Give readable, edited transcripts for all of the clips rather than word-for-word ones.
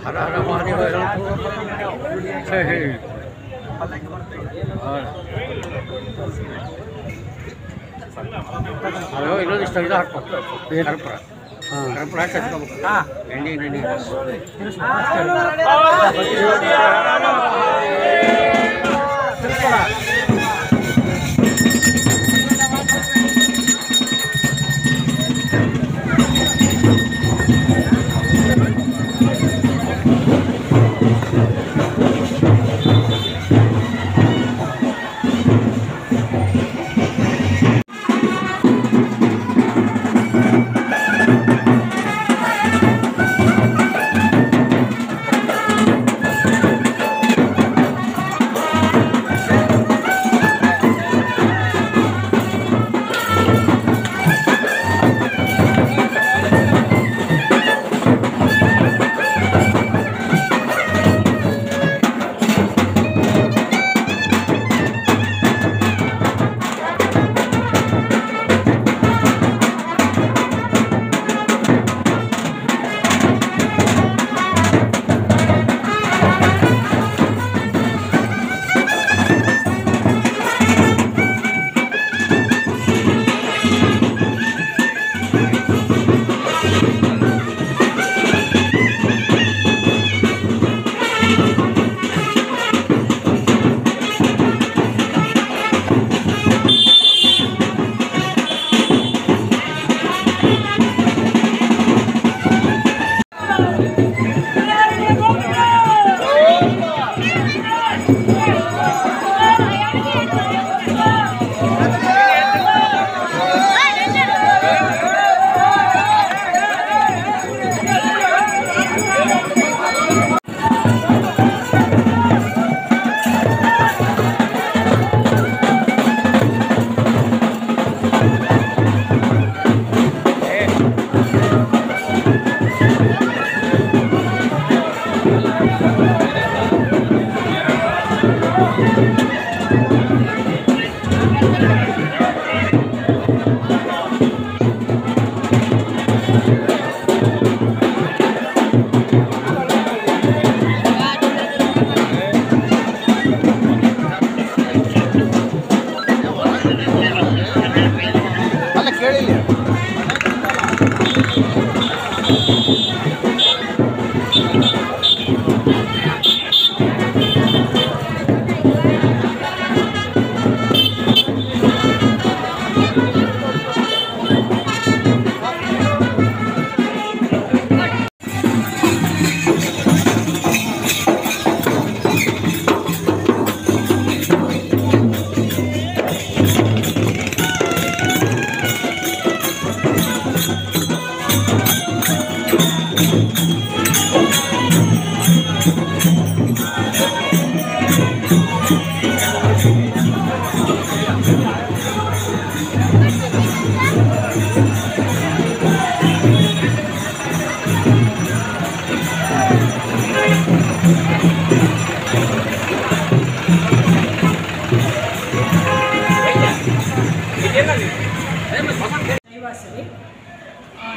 हर हर महादेव ಅಯ್ಯೋ ಇನ್ನೊಂದಿಷ್ಟು ಇದು ಹಾಕ್ಬೇಕು ಕರ್ಪೂರ ಕರ್ಪೂರ ಹಾಕಿ ಹಚ್ಕೋಬೇಕು ಎಣ್ಣೆ ಎಣ್ಣೆ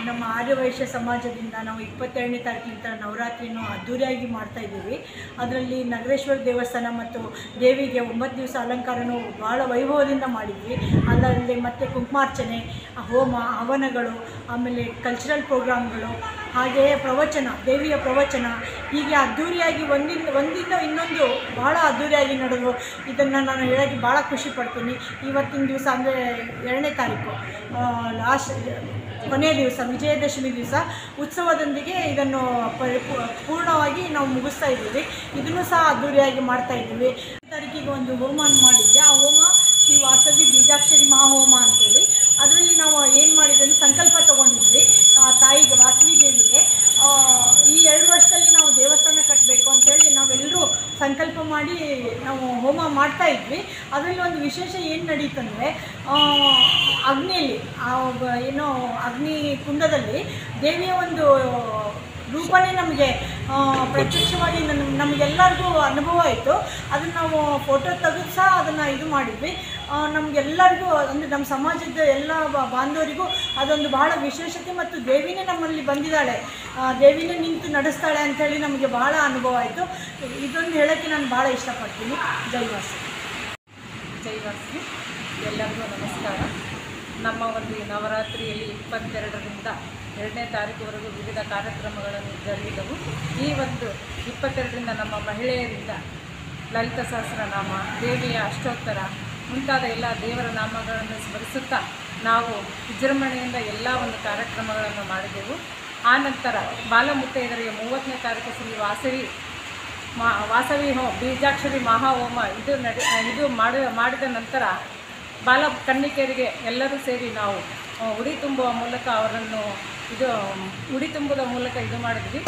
ನಮ್ಮ ಆರ್ಯವೈಶ್ಯ ಸಮಾಜದಿಂದ ನಾವು 22ನೇ ತಾರೀಕಿನಿಂದ ನವರಾತ್ರಿಯನ್ನು ಅದ್ದೂರಿಯಾಗಿ ಮಾಡ್ತಾ ಇದ್ದೀವಿ. ಅದರಲ್ಲಿ ನಗರೇಶ್ವರ ದೇವಸ್ಥಾನ ಮತ್ತು ದೇವಿಗೆ 9 ದಿವಸ ಅಲಂಕಾರನೂ ಭಾಳ ವೈಭವದಿಂದ ಮಾಡಿದ್ವಿ. ಅಲ್ಲದೆ ಮತ್ತು ಕುಂಕುಮಾರ್ಚನೆ, ಹೋಮ, ಹವನಗಳು, ಆಮೇಲೆ ಕಲ್ಚರಲ್ ಪ್ರೋಗ್ರಾಮ್ಗಳು, ಹಾಗೆಯೇ ಪ್ರವಚನ, ದೇವಿಯ ಪ್ರವಚನ, ಹೀಗೆ ಅದ್ದೂರಿಯಾಗಿ ಒಂದಿಂದ ಇನ್ನೊಂದು ಭಾಳ ಅದ್ದೂರಿಯಾಗಿ ನಡೆದು ಇದನ್ನು ನಾನು ಹೇಳೋಕ್ಕೆ ಭಾಳ ಖುಷಿ ಪಡ್ತೀನಿ. ಇವತ್ತಿನ ದಿವಸ ಅಂದರೆ 2ನೇ ತಾರೀಕು ಕೊನೆಯ ದಿವಸ, ವಿಜಯದಶಮಿ ದಿವಸ ಉತ್ಸವದೊಂದಿಗೆ ಇದನ್ನು ಪೂರ್ಣವಾಗಿ ನಾವು ಮುಗಿಸ್ತಾ ಇದ್ದೀವಿ. ಇದನ್ನು ಸಹ ಅದ್ದೂರಿಯಾಗಿ ಮಾಡ್ತಾ ಇದ್ದೀವಿ. ತಾರೀಕಿಗೆ ಒಂದು ಹೋಮವನ್ನು ಮಾಡಿದ್ದೆ. ಆ ಹೋಮ ಶ್ರೀ ವಾಸವಿ ಬೀಜಾಕ್ಷರಿ ಮಹಾಹೋಮ ಅಂತೇಳಿ. ಅದರಲ್ಲಿ ನಾವು ಏನು ಮಾಡಿದ್ವಿ, ಸಂಕಲ್ಪ ತೊಗೊಂಡಿದ್ವಿ ತಾಯಿಗೆ, ವಾಸವಿ ದೇವಿಗೆ. ಈ 2 ವರ್ಷದಲ್ಲಿ ನಾವು ದೇವಸ್ಥಾನ ಕಟ್ಟಬೇಕು ಅಂಥೇಳಿ ನಾವೆಲ್ಲರೂ ಸಂಕಲ್ಪ ಮಾಡಿ ನಾವು ಹೋಮ ಮಾಡ್ತಾ ಇದ್ವಿ. ಅದರಲ್ಲಿ ಒಂದು ವಿಶೇಷ ಏನು ನಡೀತಂದರೆ, ಅಗ್ನಿಯಲ್ಲಿ ಏನೋ ಅಗ್ನಿ ಕುಂಡದಲ್ಲಿ ದೇವಿಯ ಒಂದು ರೂಪನೇ ನಮಗೆ ಪ್ರತ್ಯಕ್ಷವಾಗಿ ನಮಗೆಲ್ಲರಿಗೂ ಅನುಭವ ಆಯಿತು. ಅದನ್ನು ನಾವು ಫೋಟೋ ತೆಗೆದು ಸಹ ಅದನ್ನು ಇದು ಮಾಡಿದ್ವಿ. ನಮಗೆಲ್ಲರಿಗೂ ಅಂದರೆ ನಮ್ಮ ಸಮಾಜದ ಎಲ್ಲ ಬಾಂಧವರಿಗೂ ಅದೊಂದು ಬಹಳ ವಿಶೇಷತೆ ಮತ್ತು ದೇವಿನೇ ನಮ್ಮಲ್ಲಿ ಬಂದಿದ್ದಾಳೆ, ದೇವಿನೇ ನಿಂತು ನಡೆಸ್ತಾಳೆ ಅಂಥೇಳಿ ನಮಗೆ ಬಹಳ ಅನುಭವ ಆಯಿತು. ಇದೊಂದು ಹೇಳೋಕ್ಕೆ ನಾನು ಭಾಳ ಇಷ್ಟಪಡ್ತೀನಿ. ಜೈವಾಸಿ. ಜೈವಾಸಿ ಎಲ್ಲರಿಗೂ ನಮಸ್ಕಾರ. ನಮ್ಮ ಒಂದು ನವರಾತ್ರಿಯಲ್ಲಿ 22ರಿಂದ 2ನೇ ತಾರೀಕುವರೆಗೂ ವಿವಿಧ ಕಾರ್ಯಕ್ರಮಗಳನ್ನು ಜರುಗಿದವು. ಈ ಒಂದು 22ರಿಂದ ನಮ್ಮ ಮಹಿಳೆಯರಿಂದ ಲಲಿತ ಸಹಸ್ರನಾಮ, ದೇವಿಯ ಅಷ್ಟೋತ್ತರ ಮುಂತಾದ ಎಲ್ಲ ದೇವರ ನಾಮಗಳನ್ನು ಸ್ಮರಿಸುತ್ತಾ ನಾವು ವಿಜೃಂಭಣೆಯಿಂದ ಎಲ್ಲ ಒಂದು ಕಾರ್ಯಕ್ರಮಗಳನ್ನು ಮಾಡಿದೆವು. ಆನಂತರ ಬಾಲಮುತ್ತೈದರಿಗೆ 30ನೇ ತಾರೀಕು ಶ್ರೀ ವಾಸವಿ ಬೀಜಾಕ್ಷರಿ ಮಹಾಹೋಮ ಇದು ಮಾಡಿದ ನಂತರ ಬಾಲ ಕನ್ನಿಕೆಯರಿಗೆ ಎಲ್ಲರೂ ಸೇರಿ ನಾವು ಉಡಿ ತುಂಬುವ ಮೂಲಕ ಅವರನ್ನು ಉಡಿ ತುಂಬುವ ಮೂಲಕ ಇದು ಮಾಡಿದ್ವಿ.